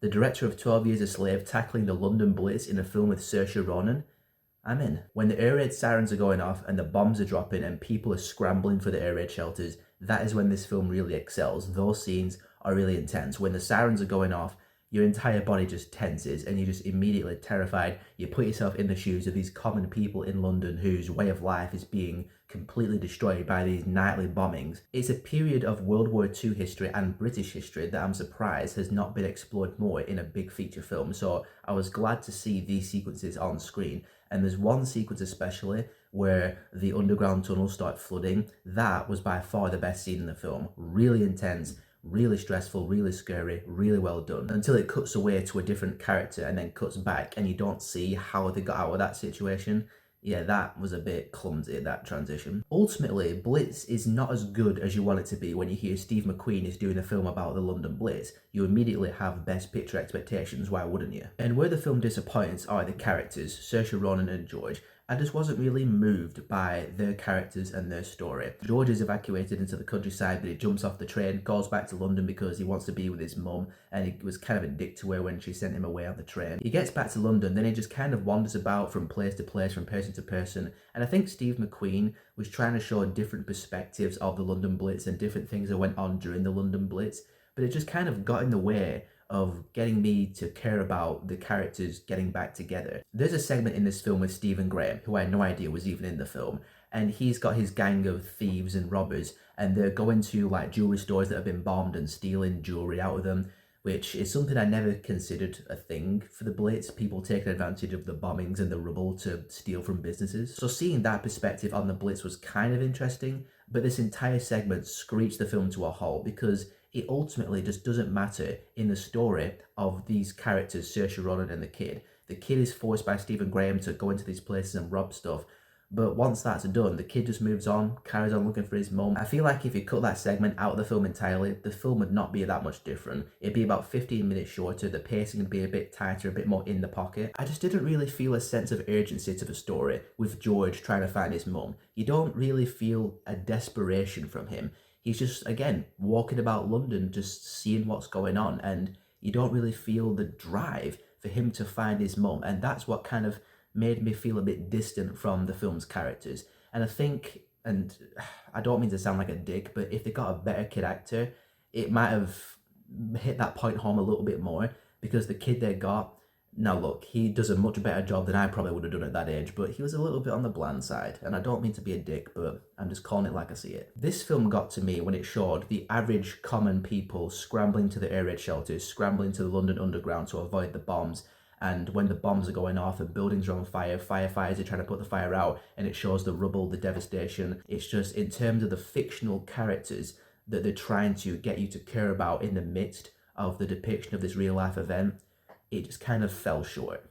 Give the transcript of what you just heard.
The director of 12 Years a Slave tackling the London Blitz in a film with Saoirse Ronan, I'm in. When the air raid sirens are going off and the bombs are dropping and people are scrambling for the air raid shelters, that is when this film really excels. Those scenes are really intense. When the sirens are going off, your entire body just tenses and you're just immediately terrified. You put yourself in the shoes of these common people in London whose way of life is being completely destroyed by these nightly bombings. It's a period of World War II history and British history that I'm surprised has not been explored more in a big feature film. So I was glad to see these sequences on screen. And there's one sequence especially where the underground tunnels start flooding. That was by far the best scene in the film. Really intense, really stressful, really scary, really well done, until it cuts away to a different character and then cuts back and you don't see how they got out of that situation. Yeah, that was a bit clumsy, that transition. Ultimately, Blitz is not as good as you want it to be when you hear Steve McQueen is doing a film about the London Blitz. You immediately have best picture expectations, why wouldn't you? And where the film disappoints are the characters, Saoirse Ronan and George. I just wasn't really moved by their characters and their story. George is evacuated into the countryside, but he jumps off the train, goes back to London because he wants to be with his mum, and he was kind of a dick to her when she sent him away on the train. He gets back to London, then he just kind of wanders about from place to place, from person to person, and I think Steve McQueen was trying to show different perspectives of the London Blitz and different things that went on during the London Blitz, but it just kind of got in the way of getting me to care about the characters getting back together. There's a segment in this film with Stephen Graham, who I had no idea was even in the film, and he's got his gang of thieves and robbers, and they're going to like jewelry stores that have been bombed and stealing jewelry out of them, which is something I never considered a thing for the Blitz, people taking advantage of the bombings and the rubble to steal from businesses. So seeing that perspective on the Blitz was kind of interesting, but this entire segment screeched the film to a halt because it ultimately just doesn't matter in the story of these characters, Saoirse Ronan and the kid. The kid is forced by Stephen Graham to go into these places and rob stuff, but once that's done, the kid just moves on, carries on looking for his mum. I feel like if you cut that segment out of the film entirely, the film would not be that much different. It'd be about 15 minutes shorter, the pacing would be a bit tighter, a bit more in the pocket. I just didn't really feel a sense of urgency to the story with George trying to find his mum. You don't really feel a desperation from him. He's just, again, walking about London, just seeing what's going on, and you don't really feel the drive for him to find his mum, and that's what kind of made me feel a bit distant from the film's characters. And I think, and I don't mean to sound like a dick, but if they got a better kid actor, it might have hit that point home a little bit more, because the kid they got, now look, he does a much better job than I probably would have done at that age, but he was a little bit on the bland side, and I don't mean to be a dick, but I'm just calling it like I see it. This film got to me when it showed the average common people scrambling to the air raid shelters, scrambling to the London Underground to avoid the bombs, and when the bombs are going off and buildings are on fire, firefighters are trying to put the fire out, and it shows the rubble, the devastation. It's just, in terms of the fictional characters that they're trying to get you to care about in the midst of the depiction of this real life event, it just kind of fell short.